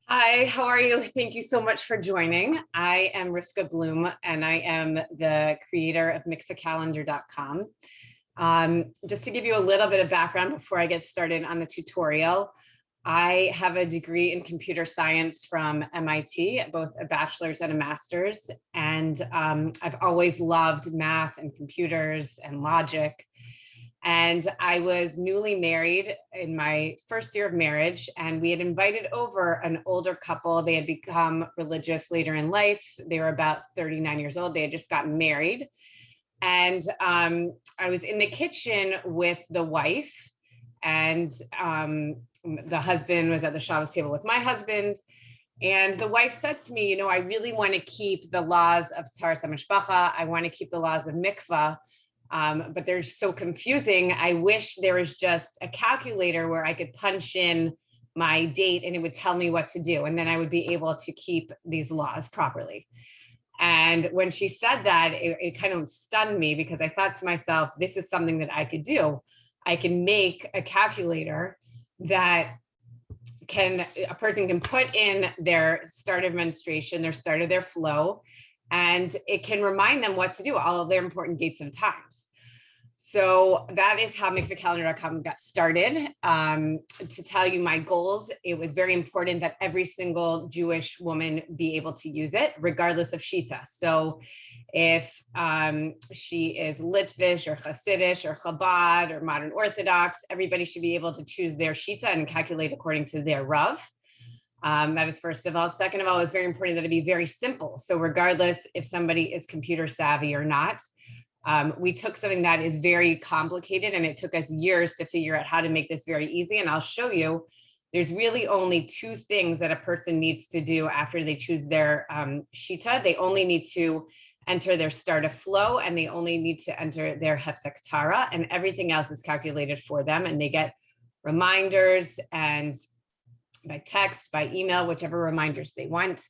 Hi, how are you? Thank you so much for joining. I am Rivka Bloom, and I am the creator of mikvahcalendar.com. Just to give you a little bit of background before I get started on the tutorial, I have a degree in computer science from MIT, both a bachelor's and a master's, and I've always loved math and computers and logic. And I was newly married in my first year of marriage, and we had invited over an older couple. They had become religious later in life. They were about 39 years old. They had just gotten married. And I was in the kitchen with the wife, and the husband was at the Shabbos table with my husband. And the wife said to me, I really want to keep the laws of Tzaras HaMishpacha. I want to keep the laws of mikvah. But they're so confusing. I wish there was just a calculator where I could punch in my date and it would tell me what to do. And then I would be able to keep these laws properly. And when she said that, it kind of stunned me because I thought to myself, this is something that I could do. I can make a calculator that a person can put in their start of menstruation, their start of their flow, and it can remind them what to do, all of their important dates and times. So that is how mikvahcalendar.com got started. To tell you my goals, it was very important that every single Jewish woman be able to use it, regardless of Shita. So if she is Litvish or Hasidish or Chabad or Modern Orthodox, everybody should be able to choose their Shita and calculate according to their Rav. That is first of all. Second of all, it's very important that it be very simple. So regardless if somebody is computer savvy or not, we took something that is very complicated and it took us years to figure out how to make this very easy. And I'll show you, there's really only two things that a person needs to do after they choose their Shita. They only need to enter their start of flow and they only need to enter their Hefsek Tara, and everything else is calculated for them. And they get reminders and by text, by email, whichever reminders they want.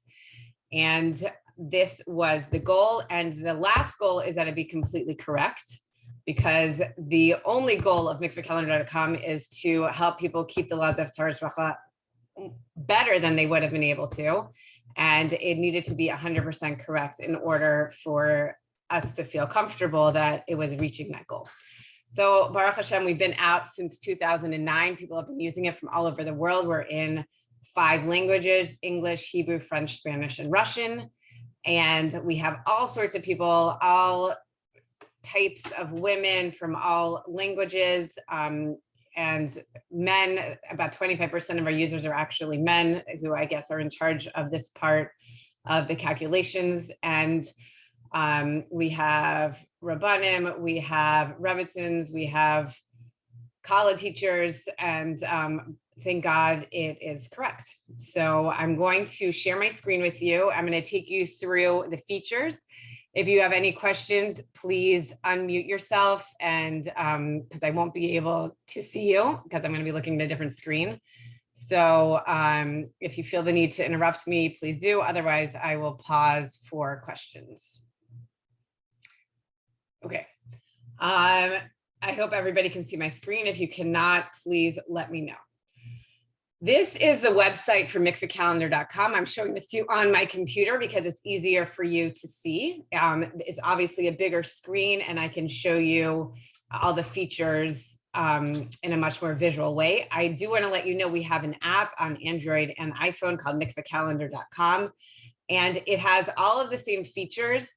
And this was the goal. And the last goal is that it be completely correct, because the only goal of mikvahcalendar.com is to help people keep the laws of Tzaras HaMishpacha better than they would have been able to. And it needed to be 100% correct in order for us to feel comfortable that it was reaching that goal. So Baruch Hashem, we've been out since 2009. People have been using it from all over the world. We're in 5 languages: English, Hebrew, French, Spanish, and Russian. And we have all sorts of people, all types of women from all languages, and men. About 25% of our users are actually men, who I guess are in charge of this part of the calculations. And we have Rabbanim, we have Rebbitzins, we have college teachers, and thank God it is correct. So I'm going to share my screen with you. I'm going to take you through the features. If you have any questions, please unmute yourself, and because I won't be able to see you because I'm going to be looking at a different screen. So if you feel the need to interrupt me, please do. Otherwise, I will pause for questions. Okay. I hope everybody can see my screen. If you cannot, please let me know. This is the website for mikvahcalendar.com. I'm showing this to you on my computer because it's easier for you to see. It's obviously a bigger screen and I can show you all the features in a much more visual way. I do want to let you know we have an app on Android and iPhone called mikvahcalendar.com, and it has all of the same features.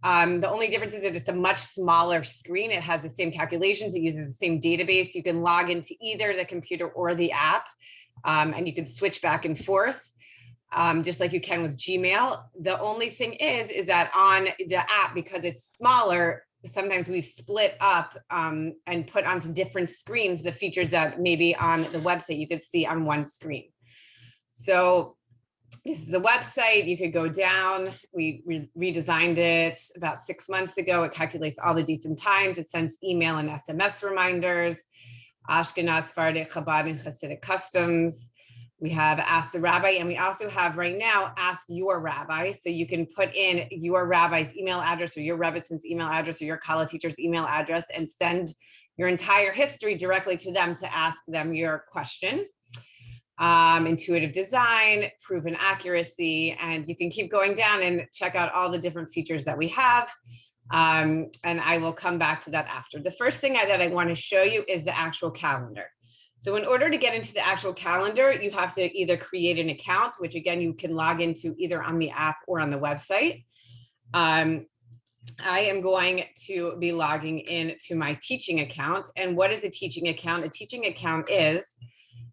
The only difference is that it's a much smaller screen. It has the same calculations. It uses the same database. You can log into either the computer or the app, and you can switch back and forth, just like you can with Gmail. The only thing is that on the app, because it's smaller, sometimes we've split up and put onto different screens the features that maybe on the website you could see on one screen. So this is the website. You could go down. We redesigned it about 6 months ago. It calculates all the dates and times. It sends email and SMS reminders. Ashkenaz, Sephardic, Chabad, and Hasidic customs. We have Ask the Rabbi, and we also have right now Ask Your Rabbi. So you can put in your rabbi's email address or your Rebbitzins email address or your college teacher's email address and send your entire history directly to them to ask them your question. intuitive design, proven accuracy, and you can keep going down and check out all the different features that we have. And I will come back to that after. The first thing that I want to show you is the actual calendar. So in order to get into the actual calendar, you have to either create an account, which again, you can log into either on the app or on the website. I am going to be logging into my teaching account. And what is a teaching account? A teaching account is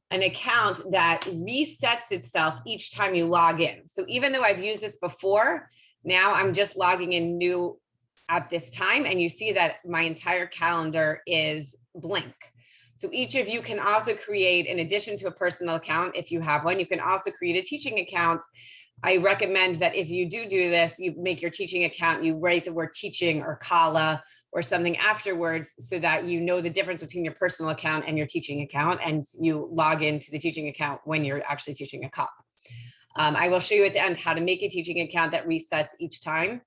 an account that resets itself each time you log in. So even though I've used this before, now I'm just logging in new at this time, and you see that my entire calendar is blank. So each of you can also create, in addition to a personal account, if you have one, you can also create a teaching account. I recommend that if you do this, you make your teaching account, you write the word teaching or kala or something afterwards so that you know the difference between your personal account and your teaching account, and you log into the teaching account when you're actually teaching a kala. I will show you at the end how to make a teaching account that resets each time.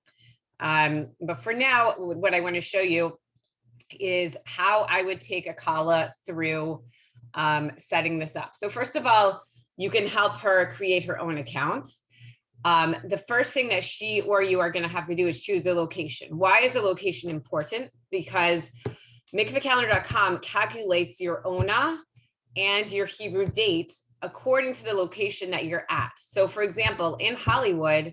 But for now, what I want to show you is how I would take a kala through setting this up. So first of all, you can help her create her own account. The first thing that she or you are going to have to do is choose a location. Why is a location important? Because mikvahcalendar.com calculates your Ona and your Hebrew date according to the location that you're at. So for example, in Hollywood,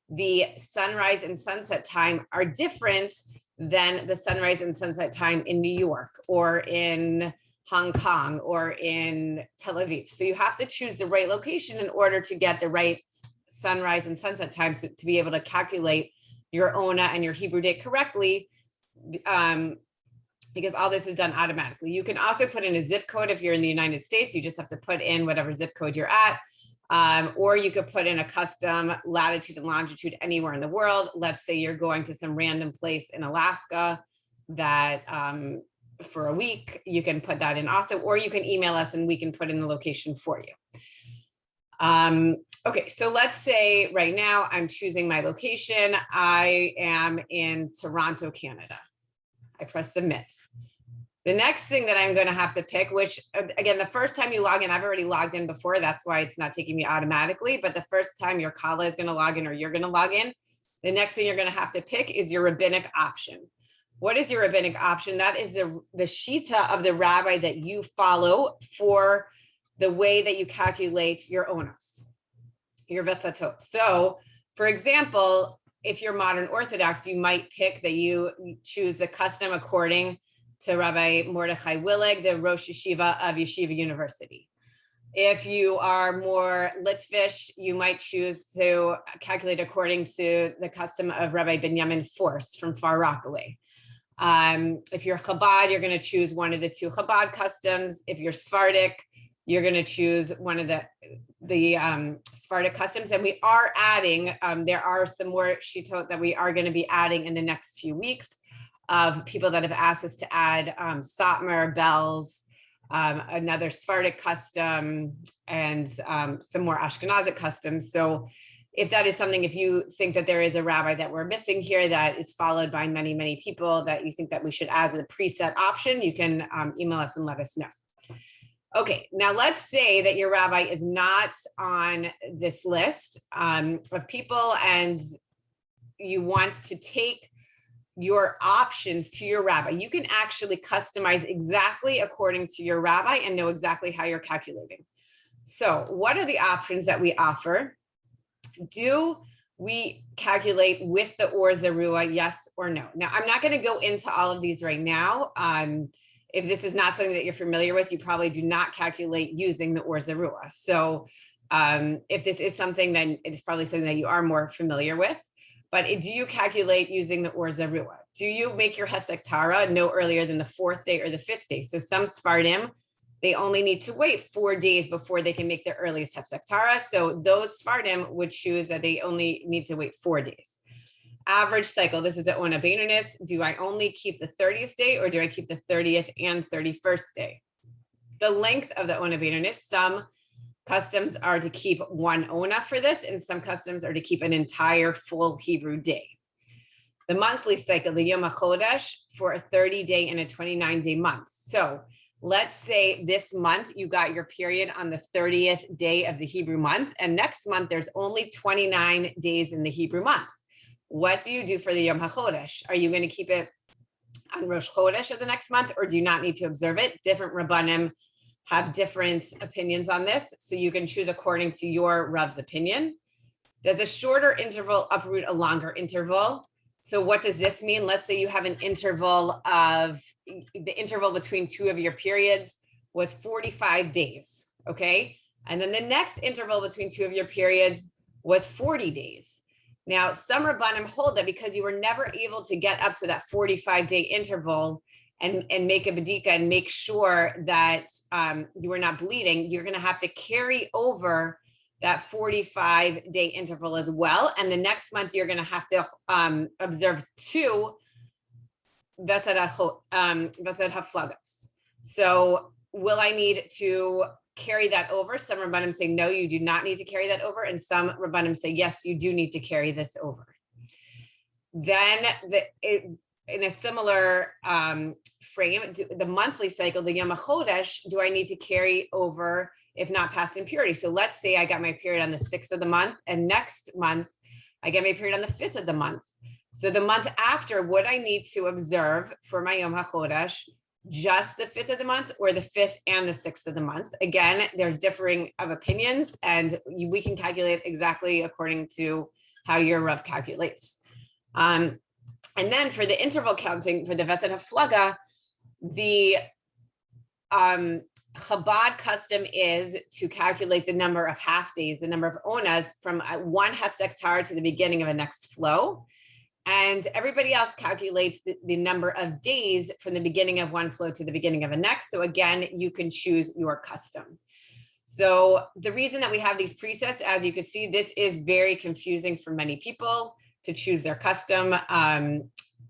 the sunrise and sunset time are different than the sunrise and sunset time in New York or in Hong Kong or in Tel Aviv. So you have to choose the right location in order to get the right sunrise and sunset times to be able to calculate your Ona and your Hebrew date correctly, because all this is done automatically. You can also put in a zip code if you're in the United States. You just have to put in whatever zip code you're at. Or you could put in a custom latitude and longitude anywhere in the world. Let's say you're going to some random place in Alaska that for a week, you can put that in also, or you can email us and we can put in the location for you. Okay, so let's say right now I'm choosing my location. I am in Toronto, Canada. I press submit. The next thing that I'm going to have to pick, which again, the first time you log in, I've already logged in before. That's why it's not taking me automatically. But the first time your kala is going to log in or you're going to log in, the next thing you're going to have to pick is your rabbinic option. What is your rabbinic option? That is the shita of the rabbi that you follow for the way that you calculate your onos, your vesatot. So for example, if you're modern Orthodox, you might pick that you choose the custom according to Rabbi Mordechai Willig, the Rosh Yeshiva of Yeshiva University. If you are more Litvish, you might choose to calculate according to the custom of Rabbi Benjamin Forst from Far Rockaway. If you're Chabad, you're going to choose one of the two Chabad customs. If you're Sephardic, you're going to choose one of the Sephardic customs. And we are adding, there are some more shitot that we are going to be adding in the next few weeks of people that have asked us to add Satmar, bells, another Sephardic custom, and some more Ashkenazic customs. So if that is something, if you think that there is a rabbi that we're missing here that is followed by many, many people that you think that we should add as a preset option, you can email us and let us know. Okay, now let's say that your rabbi is not on this list of people and you want to take your options to your rabbi. You can actually customize exactly according to your rabbi and know exactly how you're calculating. So what are the options that we offer? Do we calculate with the Or Zarua, yes or no? Now, I'm not going to go into all of these right now. If this is not something that you're familiar with, you probably do not calculate using the Or Zarua. So if this is something, then it's probably something that you are more familiar with. But do you calculate using the Or Zarua? Do you make your Hefsek Tara no earlier than the 4th day or the 5th day? So some Sfardim, they only need to wait 4 days before they can make their earliest Hefsek Tara. So those Sfardim would choose that they only need to wait 4 days. Average cycle, this is at Ona Beinunis. Do I only keep the 30th day or do I keep the 30th and 31st day? The length of the Ona Beinunis, some customs are to keep one Ona for this, and some customs are to keep an entire full Hebrew day. The monthly cycle, the Yom HaChodesh, for a 30-day and a 29-day month. So let's say this month you got your period on the 30th day of the Hebrew month, and next month there's only 29 days in the Hebrew month. What do you do for the Yom HaChodesh? Are you going to keep it on Rosh Chodesh of the next month, or do you not need to observe it? Different Rabbanim have different opinions on this, so you can choose according to your Rav's opinion. Does a shorter interval uproot a longer interval? So what does this mean? Let's say you have an interval of, the interval between two of your periods was 45 days, okay? And then the next interval between two of your periods was 40 days. Now, some Rabbanim hold that because you were never able to get up to that 45-day interval and make a bedika and make sure that you were not bleeding, you're gonna have to carry over that 45-day interval as well. And the next month, you're gonna have to observe 2 Vesed HaFlagos. So will I need to carry that over? Some Rabbanim say, no, you do not need to carry that over. And some Rabbanim say, yes, you do need to carry this over. Then in a similar frame, the monthly cycle, the Yom HaChodesh, do I need to carry over if not past impurity? So let's say I got my period on the 6th of the month, and next month I get my period on the 5th of the month. So the month after, would I need to observe for my Yom HaChodesh just the 5th of the month, or the 5th and the 6th of the month? Again, there's differing of opinions, and we can calculate exactly according to how your Rav calculates. And then for the interval counting for the Vesed HaFlaga, the Chabad custom is to calculate the number of half days, the number of onas from 1 hefsek to the beginning of a next flow. And everybody else calculates the number of days from the beginning of one flow to the beginning of a next. So again, you can choose your custom. So the reason that we have these presets, as you can see, this is very confusing for many people to choose their custom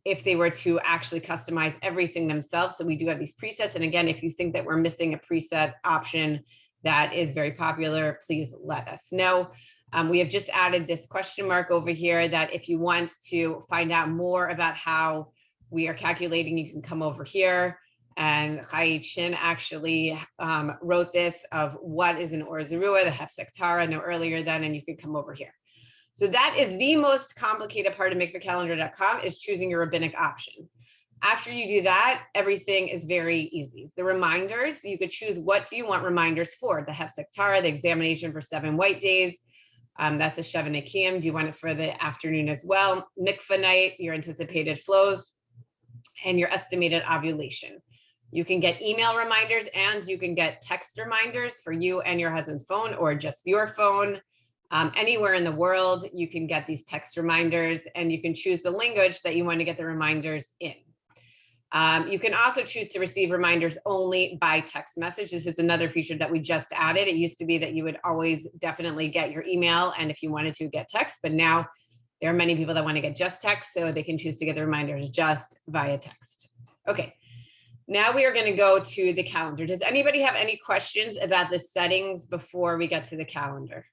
if they were to actually customize everything themselves. So we do have these presets. And again, if you think that we're missing a preset option that is very popular, please let us know. We have just added this question mark over here that if you want to find out more about how we are calculating, you can come over here. And Chai Chin actually wrote this of what is an Or Zerua, the Hefsek Tara, no earlier than, and you can come over here. So that is the most complicated part of mikvehcalendar.com, is choosing your rabbinic option. After you do that, everything is very easy. The reminders, you could choose what do you want reminders for. The Hefsek Tara, the examination for 7 white days. That's a Sheva Nekiim. Do you want it for the afternoon as well? Mikveh night, your anticipated flows, and your estimated ovulation. You can get email reminders, and you can get text reminders for you and your husband's phone, or just your phone. Anywhere in the world, you can get these text reminders, and you can choose the language that you want to get the reminders in. You can also choose to receive reminders only by text message. This is another feature that we just added. It used to be that you would always definitely get your email, and if you wanted to get text, but now there are many people that want to get just text, so they can choose to get the reminders just via text. Okay, now we are going to go to the calendar. Does anybody have any questions about the settings before we get to the calendar?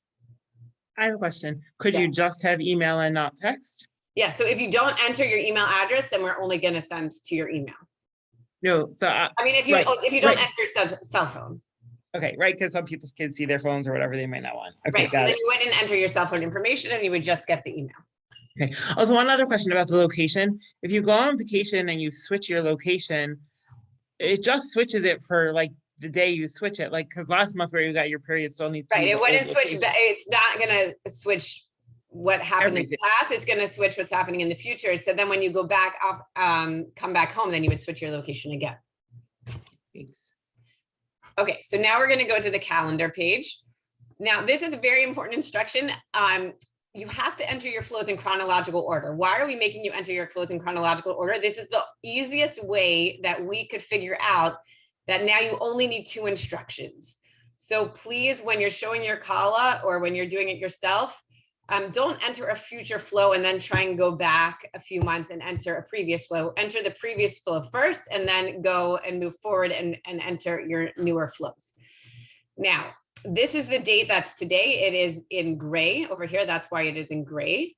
I have a question. Could you just have email and not text? Yeah, so if you don't enter your email address, then we're only going to send to your email. No, so I mean, if you don't enter your cell phone. Okay, right, because some people's kids see their phones or whatever they might not want. Okay, right, so then you wouldn't enter your cell phone information, and you would just get the email. Okay, also one other question about the location. If you go on vacation and you switch your location, it just switches it for like the day you switch it, like because last month where you got your period still needs to right, it wouldn't switch. It's not going to switch what happened in the past. It's going to switch what's happening in the future. So then when you go back off, come back home, then you would switch your location again. Thanks. Okay, so now we're going to go to the calendar page. Now, this is a very important instruction. You have to enter your flows in chronological order. Why are we making you enter your flows in chronological order? This is the easiest way that we could figure out that now you only need 2 instructions. So please, when you're showing your kala or when you're doing it yourself, don't enter a future flow and then try and go back a few months and enter a previous flow. Enter the previous flow first, and then go and move forward and enter your newer flows. Now, this is the date that's today. It is in gray over here. That's why it is in gray.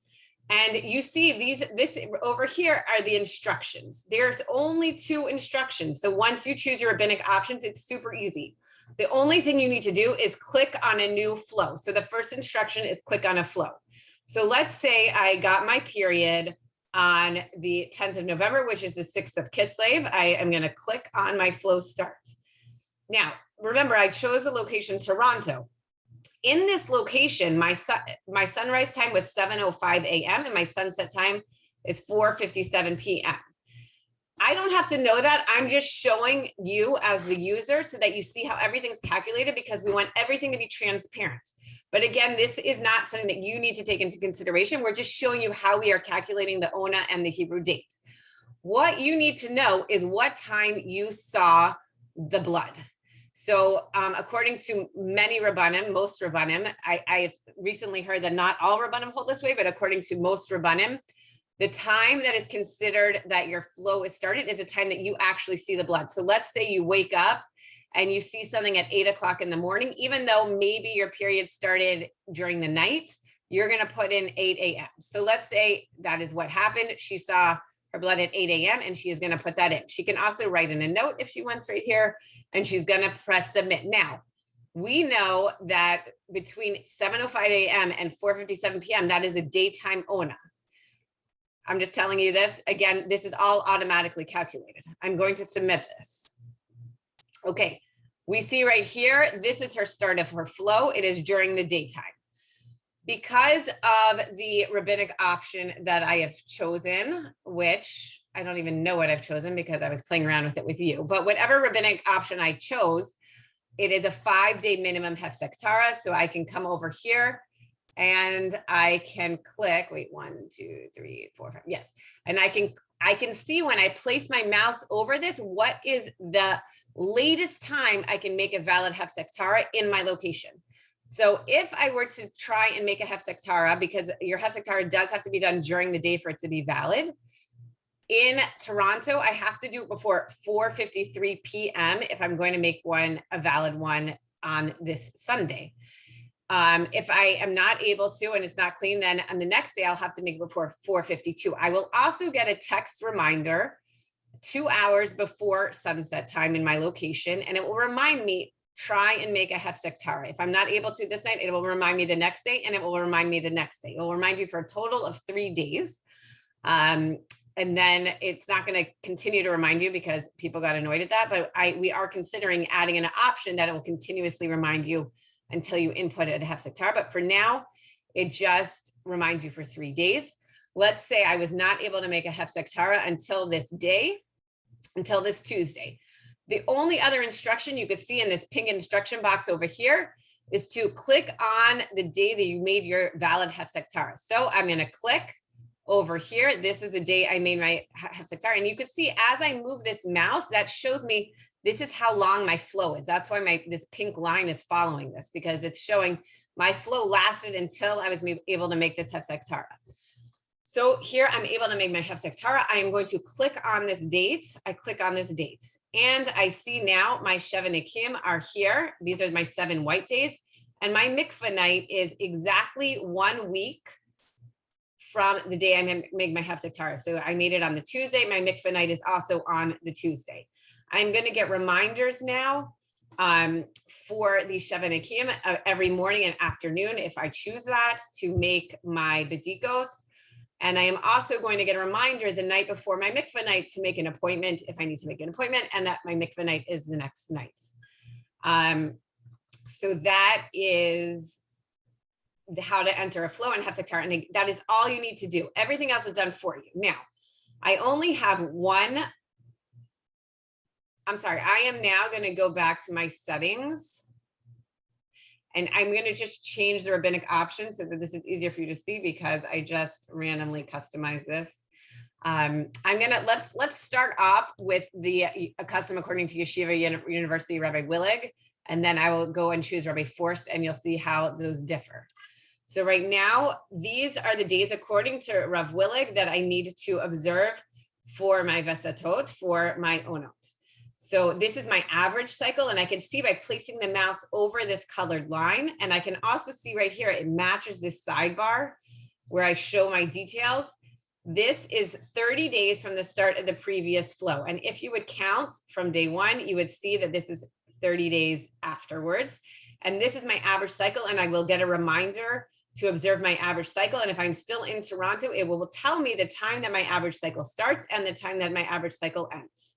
And you see this over here are the instructions. There's only 2 instructions. So once you choose your rabbinic options, it's super easy. The only thing you need to do is click on a new flow. So the first instruction is click on a flow. So let's say I got my period on the 10th of November, which is the 6th of Kislev. I am going to click on my flow start. Now, remember, I chose the location Toronto. In this location, my sunrise time was 7:05 a.m. and my sunset time is 4:57 p.m. I don't have to know that. I'm just showing you as the user so that you see how everything's calculated, because we want everything to be transparent. But again, this is not something that you need to take into consideration. We're just showing you how we are calculating the ONA and the Hebrew dates. What you need to know is what time you saw the blood. So according to many Rabbanim, most Rabbanim, I've recently heard that not all Rabbanim hold this way, but according to most Rabbanim, the time that is considered that your flow is started is the time that you actually see the blood. So let's say you wake up and you see something at 8 o'clock in the morning, even though maybe your period started during the night, you're going to put in 8 a.m. So let's say that is what happened. She saw her blood at 8 a.m. and she is going to put that in. She can also write in a note if she wants right here, and she's going to press submit. Now, we know that between 7:05 a.m. and 4:57 p.m., that is a daytime ONA. I'm just telling you this. Again, this is all automatically calculated. I'm going to submit this. Okay, we see right here, this is her start of her flow. It is during the daytime. Because of the rabbinic option that I have chosen, which I don't even know what I've chosen because I was playing around with it with you, but whatever rabbinic option I chose, it is a 5-day minimum hefsek Tara. So I can come over here and I can click, wait, 1, 2, 3, 4, 5, yes. And I can see when I place my mouse over this, what is the latest time I can make a valid hefsek Tara in my location. So if I were to try and make a hefsek Tara, because your hefsek Tara does have to be done during the day for it to be valid. In Toronto, I have to do it before 4:53 p.m. if I'm going to make a valid one on this Sunday. If I am not able to and it's not clean, then on the next day, I'll have to make it before 4:52. I will also get a text reminder 2 hours before sunset time in my location, and it will remind me, try and make a hefsek Tara. If I'm not able to this night, it will remind me the next day, and it will remind me the next day. It will remind you for a total of 3 days. And then it's not going to continue to remind you because people got annoyed at that, but we are considering adding an option that it will continuously remind you until you input it at hefsek Tara. But for now, it just reminds you for 3 days. Let's say I was not able to make a hefsek Tara until this day, until this Tuesday. The only other instruction you could see in this pink instruction box over here is to click on the day that you made your valid hefsek Tara. So I'm going to click over here. This is the day I made my hefsek Tara. And you can see as I move this mouse, that shows me this is how long my flow is. That's why this pink line is following this, because it's showing my flow lasted until I was able to make this hefsek Tara. So here I'm able to make my hefsek Tara. I am going to click on this date. I click on this date and I see now my Sheva Nikim are here. These are my 7 white days. And my mikveh night is exactly 1 week from the day I made my hefsek Tara. So I made it on the Tuesday. My mikveh night is also on the Tuesday. I'm going to get reminders now for the Sheva Nikim every morning and afternoon, if I choose that, to make my bedikot. And I am also going to get a reminder the night before my mikveh night to make an appointment if I need to make an appointment, and that my mikveh night is the next night. So that is how to enter a flow in hefsek Tara, and that is all you need to do. Everything else is done for you. Now, I only have one. I'm sorry, I am now going to go back to my settings. And I'm going to just change the rabbinic option so that this is easier for you to see, because I just randomly customize this. I'm going to, let's start off with a custom according to Yeshiva University Rabbi Willig, and then I will go and choose Rabbi Forst, and you'll see how those differ. So right now, these are the days according to Rav Willig that I need to observe for my Vesatot, for my Onot. So this is my average cycle, and I can see by placing the mouse over this colored line, and I can also see right here, it matches this sidebar where I show my details, this is 30 days from the start of the previous flow. And if you would count from day one, you would see that this is 30 days afterwards. And this is my average cycle, and I will get a reminder to observe my average cycle. And if I'm still in Toronto, it will tell me the time that my average cycle starts and the time that my average cycle ends.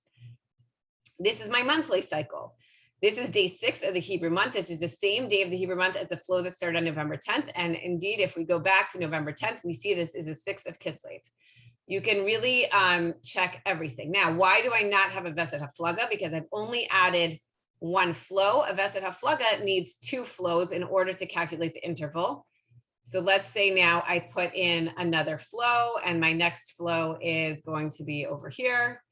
This is my monthly cycle. This is day 6 of the Hebrew month. This is the same day of the Hebrew month as the flow that started on November 10th. And indeed, if we go back to November 10th, we see this is a 6 of Kislev. You can really check everything. Now, why do I not have a Vesed Haflaga? Because I've only added one flow. A Vesed Haflaga needs 2 flows in order to calculate the interval. So let's say now I put in another flow, and my next flow is going to be over here.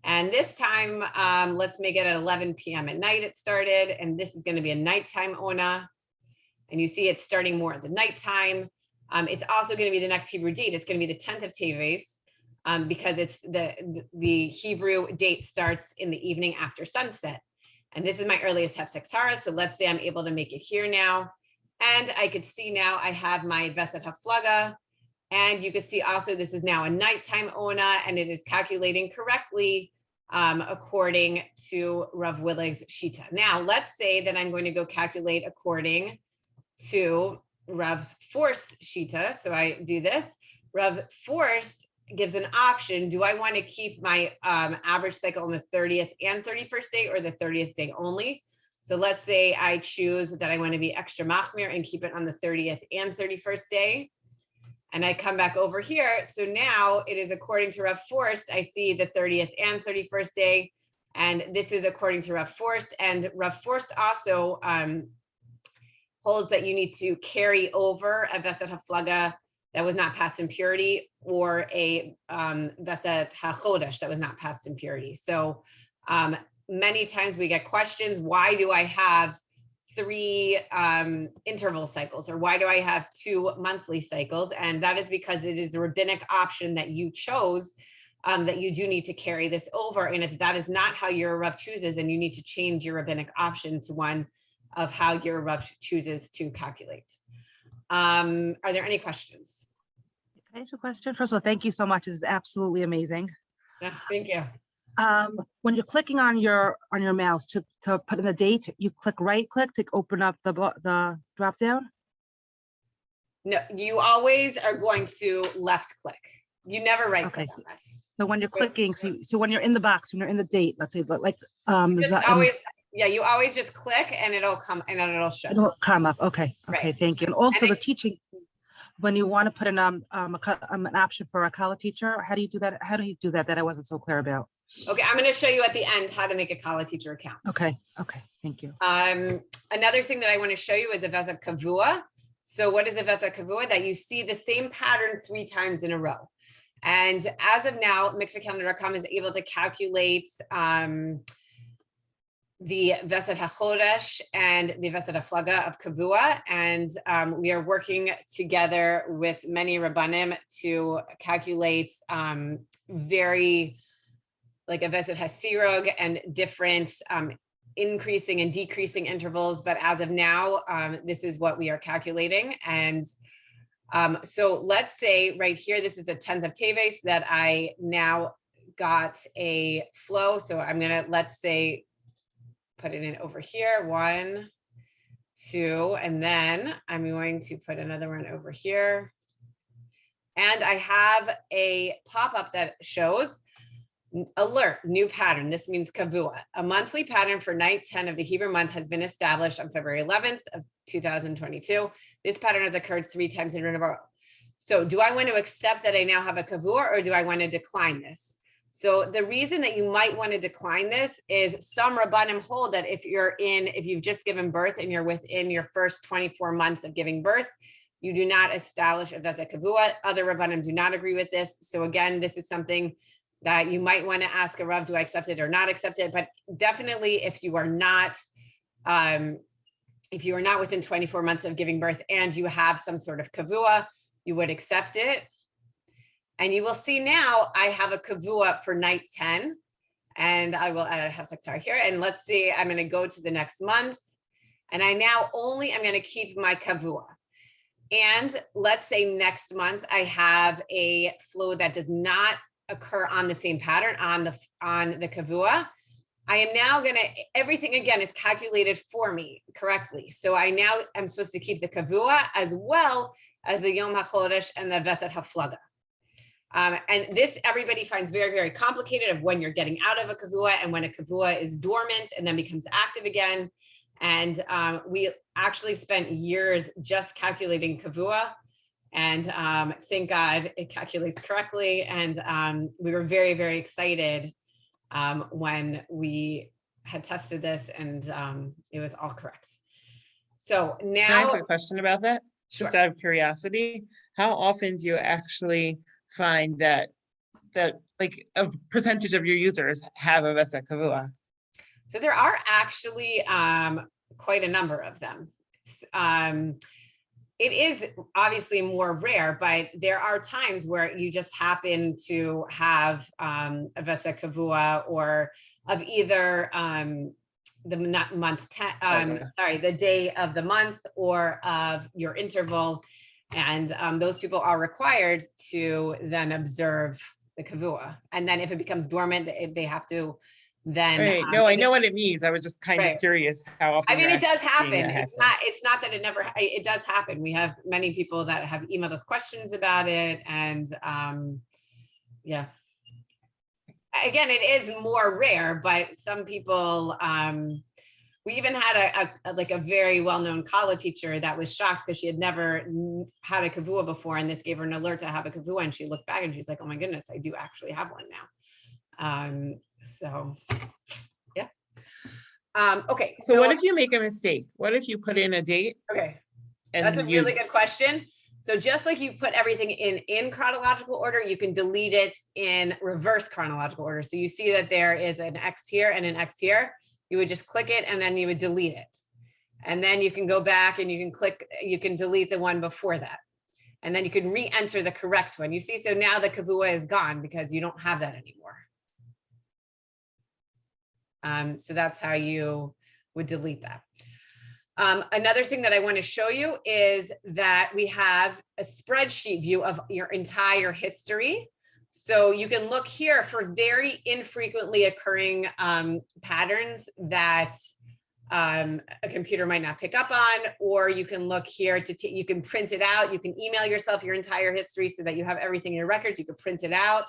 And this time, let's make it at 11 p.m. at night it started, and this is going to be a nighttime Ona. And you see it's starting more at the nighttime. It's also going to be the next Hebrew date. It's going to be the 10th of Teves, because it's the Hebrew date starts in the evening after sunset. And this is my earliest Hefsek Tara. So let's say I'm able to make it here now. And I could see now I have my Vesed Haflaga. And you can see also this is now a nighttime Ona, and it is calculating correctly according to Rav Willig's Shita. Now, let's say that I'm going to go calculate according to Rav's Force Shita. So I do this. Rav Force gives an option. Do I want to keep my average cycle on the 30th and 31st day, or the 30th day only? So let's say I choose that I want to be extra machmir and keep it on the 30th and 31st day. And I come back over here. So now it is according to Rav Forst. I see the 30th and 31st day. And this is according to Rav Forst. And Rav Forst also holds that you need to carry over a Vesed Haflaga that was not passed in purity, or a Vesed HaChodesh that was not passed in purity. So many times we get questions, why do I have 3 interval cycles, or why do I have 2 monthly cycles? And that is because it is a rabbinic option that you chose, that you do need to carry this over. And if that is not how your Rav chooses, then you need to change your rabbinic option to one of how your Rav chooses to calculate. Are there any questions? Can I ask a question? First of all, thank you so much. This is absolutely amazing. Yeah, thank you. When you're clicking on your mouse to put in the date, you click right click to open up the drop down. No, you always are going to left click. You never right click on this. So when you're clicking, so when you're in the box, when you're in the date, let's say, like you always just click and it'll come and then it'll show. It'll come up. Okay. Right. Thank you. And also the teaching, when you want to put in an option for a Kala teacher, how do you do that? How do you do that? That I wasn't so clear about. Okay, I'm going to show you at the end how to make a Kala teacher account. Okay, thank you. Another thing that I want to show you is a Vesed Kavua. So what is a Vesed Kavua? That you see the same pattern 3 times in a row. And as of now, mikvahcalendar.com is able to calculate the Vesed HaChodesh and the Vesed HaFlaga of Kavua. And we are working together with many Rabbanim to calculate very like a Vesed HaSirog and different increasing and decreasing intervals. But as of now, this is what we are calculating. And so let's say right here, this is a 10th of Teves that I now got a flow. So I'm going to, let's say, put it in over here, 1, 2, and then I'm going to put another one over here. And I have a pop-up that shows alert, new pattern. This means Kavua. A monthly pattern for night 10 of the Hebrew month has been established on February 11th of 2022. This pattern has occurred 3 times in a row. So do I want to accept that I now have a Kavua, or do I want to decline this? So the reason that you might want to decline this is some Rabbanim hold that if you've just given birth and you're within your first 24 months of giving birth, you do not establish a Vesed Kavua. Other Rabbanim do not agree with this. So again, this is something that you might want to ask a Rav, do I accept it or not accept it? But definitely if you are not within 24 months of giving birth and you have some sort of Kavua, you would accept it. And you will see now I have a Kavua for night 10, and I will add a Hefsek here. And let's see, I'm going to go to the next month, and I now only am going to keep my Kavua. And let's say next month I have a flow that does not occur on the same pattern on the kavua. I am now everything again is calculated for me correctly. So I now am supposed to keep the kavua as well as the Yom HaChodesh and the Veset HaFlaga. And this everybody finds very, very complicated of when you're getting out of a kavua and when a kavua is dormant and then becomes active again. And we actually spent years just calculating kavua, and thank God it calculates correctly. And we were very, very excited when we had tested this, and it was all correct. So Can I now, ask a question about that? sure. Just out of curiosity, how often do you actually find that like a percentage of your users have a Vesa Kavua? So there are actually quite a number of them. It is obviously more rare, but there are times where you just happen to have a Vesa Kavua or of either the month, the day of the month or of your interval. And those people are required to then observe the kavua. And then if it becomes dormant, they have to then. Right. No, I know what it means. I was just kind of curious how often. I mean, it does happen. It's not that it does happen. We have many people that have emailed us questions about it. And yeah. Again, it is more rare, but some people, we even had a very well-known college teacher that was shocked because she had never had a kavua before, and this gave her an alert to have a kavua, and she looked back and she's like, oh my goodness, I do actually have one now. So yeah. Okay. So what if you make a mistake? What if you put in a date? Okay. And that's a really good question. So just like you put everything in chronological order, you can delete it in reverse chronological order. So you see that there is an X here and an X here. You would just click it and then you would delete it. And then you can go back and you can delete the one before that. And then you can re-enter the correct one. You see, so now the kavua is gone because you don't have that anymore. So that's how you would delete that. Another thing that I want to show you is that we have a spreadsheet view of your entire history. So you can look here for very infrequently occurring patterns that a computer might not pick up on, or you can look here you can print it out. You can email yourself your entire history so that you have everything in your records. You could print it out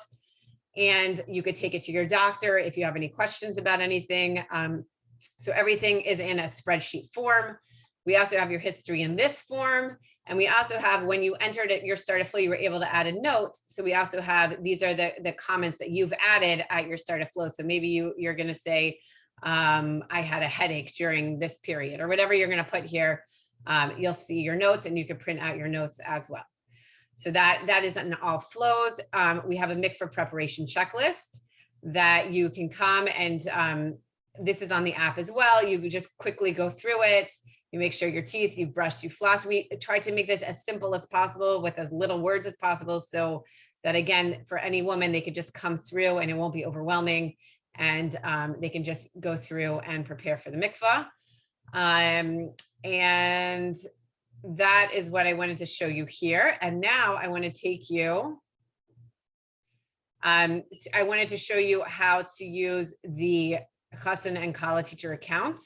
and you could take it to your doctor if you have any questions about anything. So everything is in a spreadsheet form. We also have your history in this form. And we also have, when you entered your start of flow, you were able to add a note. So we also have, these are the comments that you've added at your start of flow. So maybe you're going to say, I had a headache during this period, or whatever you're going to put here. You'll see your notes, and you can print out your notes as well. So that is in all flows. We have a mikvah preparation checklist that you can come and this is on the app as well. You can just quickly go through it. You make sure your teeth, you brush, you floss. We try to make this as simple as possible with as little words as possible, so that again, for any woman, they could just come through and it won't be overwhelming, and they can just go through and prepare for the mikvah. And that is what I wanted to show you here. And now I want to take you, I wanted to show you how to use the Chassan and Kala teacher account.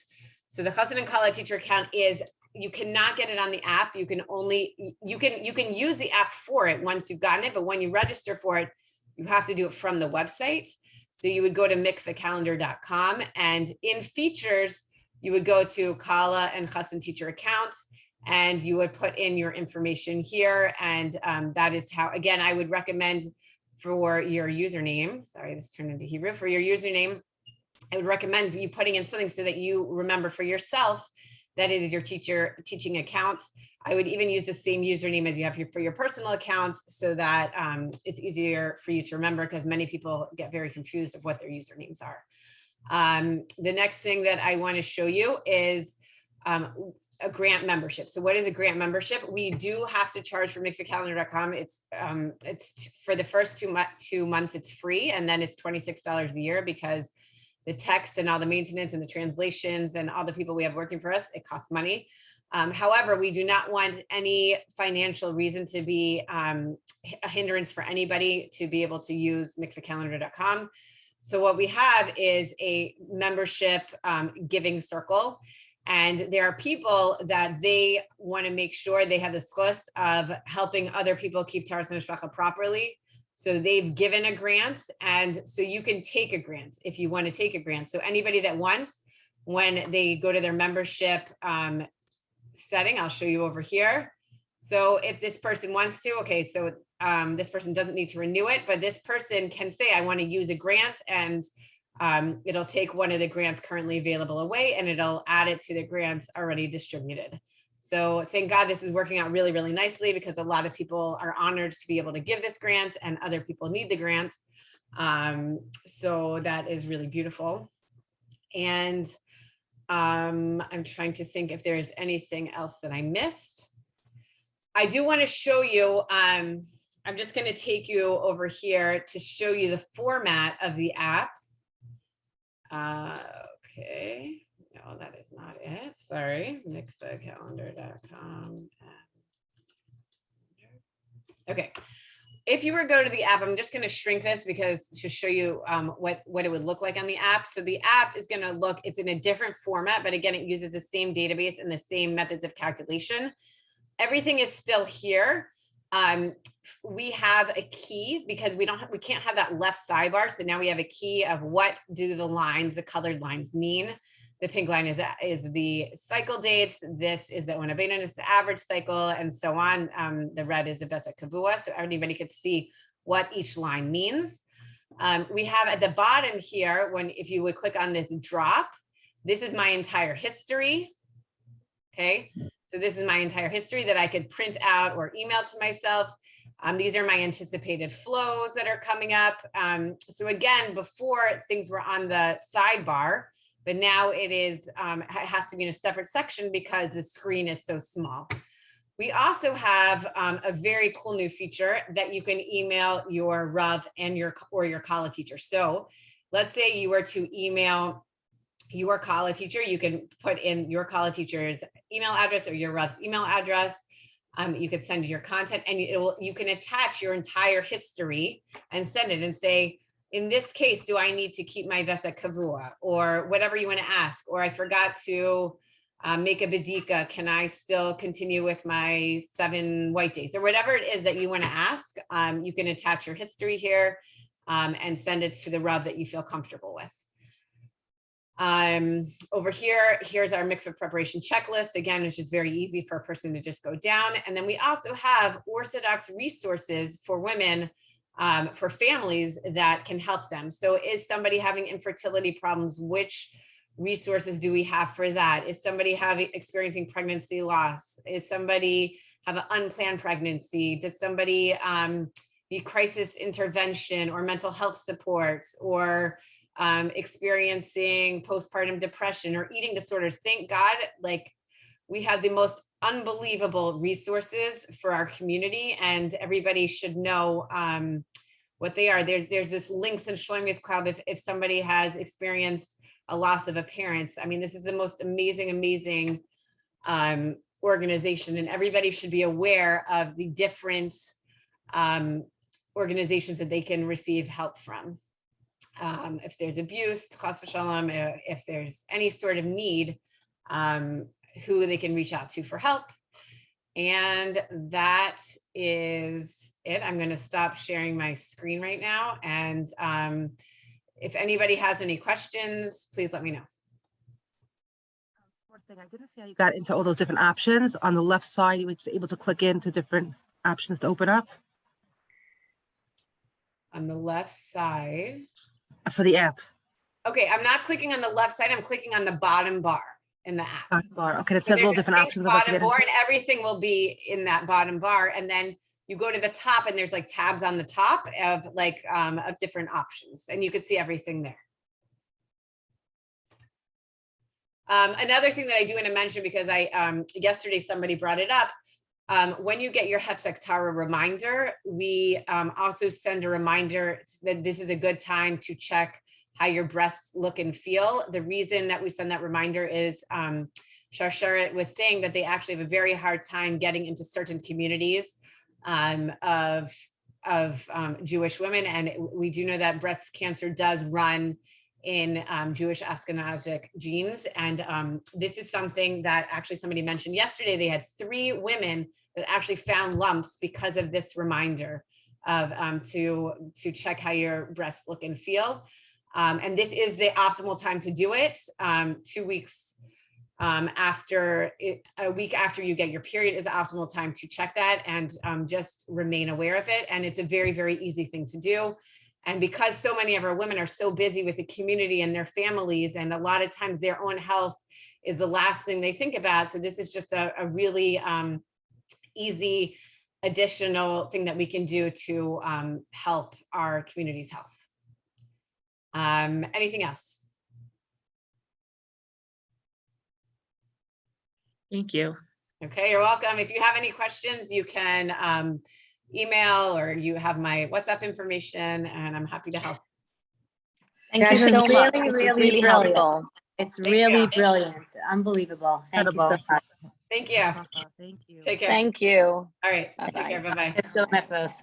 So the Chassan and Kala teacher account is, you cannot get it on the app. You can use the app for it once you've gotten it, but when you register for it, you have to do it from the website. So you would go to mikvahcalendar.com, and in features, you would go to Kala and Chassan teacher accounts, and you would put in your information here. And that is how, again, I would recommend for your username, sorry, this turned into Hebrew, for your username, I would recommend you putting in something so that you remember for yourself that is your teaching account. I would even use the same username as you have here for your personal account, so that it's easier for you to remember, because many people get very confused of what their usernames are. The next thing that I want to show you is a grant membership. So what is a grant membership? We do have to charge for mikvahcalendar.com. It's for the first 2 months, it's free, and then it's $26 a year, because the text and all the maintenance and the translations and all the people we have working for us, it costs money. However, we do not want any financial reason to be a hindrance for anybody to be able to use mikvahcalendar.com. So what we have is a membership giving circle. And there are people that they want to make sure they have the schus of helping other people keep Taras Mishpacha properly. So they've given a grant, and so you can take a grant if you want to take a grant. So anybody that wants, when they go to their membership setting, I'll show you over here. So if this person wants to, okay, so this person doesn't need to renew it, but this person can say, I want to use a grant, and it'll take one of the grants currently available away, and it'll add it to the grants already distributed. So thank God this is working out really, really nicely, because a lot of people are honored to be able to give this grant, and other people need the grant. So that is really beautiful. And I'm trying to think if there's anything else that I missed. I do want to show you, I'm just going to take you over here to show you the format of the app. Okay, no, that is not it. Sorry, mikvahcalendar.com. Okay, if you were to go to the app, I'm just going to shrink this because to show you what it would look like on the app. So the app is going to look, it's in a different format, but again, it uses the same database and the same methods of calculation. Everything is still here. We have a key because we can't have that left sidebar. So now we have a key of what do the lines, the colored lines mean. The pink line is the cycle dates. This is the Ona Beinon, it's the average cycle, and so on. The red is the Besek Kavua, so everybody could see what each line means. We have at the bottom here, if you would click on this drop, this is my entire history. Okay, so this is my entire history that I could print out or email to myself. These are my anticipated flows that are coming up. So again, before things were on the sidebar, but now it is, it has to be in a separate section because the screen is so small. We also have a very cool new feature that you can email your Rav and your Kala teacher. So let's say you were to email your Kala teacher, you can put in your Kala teacher's email address or your Rav's email address. You could send your content, and you can attach your entire history and send it and say, in this case, do I need to keep my Vesa Kavua, or whatever you want to ask, or I forgot to make a Bedika, can I still continue with my 7 white days, or whatever it is that you want to ask. You can attach your history here and send it to the Rav that you feel comfortable with. Over here, here's our mikvah preparation checklist, again, which is very easy for a person to just go down. And then we also have Orthodox resources for women, for families that can help them. So is somebody having infertility problems? Which resources do we have for that? Is somebody experiencing pregnancy loss? Is somebody have an unplanned pregnancy? Does somebody need crisis intervention or mental health support, or experiencing postpartum depression or eating disorders? Thank God, like, we have the most unbelievable resources for our community, and everybody should know what they are. There's this links in Shlomi's Club if somebody has experienced a loss of a parent. I mean, this is the most amazing organization, and everybody should be aware of the different organizations that they can receive help from. If there's abuse, chas v'shalom, if there's any sort of need, who they can reach out to for help. And that is it. I'm going to stop sharing my screen right now. And if anybody has any questions, please let me know. One thing, I didn't see how you got into all those different options. On the left side, you were able to click into different options to open up. On the left side. For the app. Okay, I'm not clicking on the left side. I'm clicking on the bottom bar in the app. Bottom bar. Okay, it says all different options. Bottom bar, and everything will be in that bottom bar. And then you go to the top, and there's like tabs on the top of like of different options, and you can see everything there. Another thing that I do want to mention, because yesterday somebody brought it up. When you get your Hefsek Tara reminder, we also send a reminder that this is a good time to check how your breasts look and feel. The reason that we send that reminder is Sharshara was saying that they actually have a very hard time getting into certain communities of Jewish women. And we do know that breast cancer does run in Jewish Ashkenazic genes. And this is something that actually somebody mentioned yesterday. They had 3 women that actually found lumps because of this reminder of to check how your breasts look and feel. And this is the optimal time to do it. 2 weeks after a week after you get your period is the optimal time to check that, and just remain aware of it. And it's a very, very easy thing to do. And because so many of our women are so busy with the community and their families, and a lot of times their own health is the last thing they think about. So this is just a really easy additional thing that we can do to help our community's health. Anything else? Thank you. Okay, you're welcome. If you have any questions, you can email, or you have my WhatsApp information, and I'm happy to help. Thank This you is so much. really, This was really really brilliant. helpful. It's Thank really you. brilliant. Unbelievable. Thank you so Incredible. much. Thank you. Thank you. Take care. Thank you. All right. Take Bye-bye. care. Bye-bye. Let's go, Messos.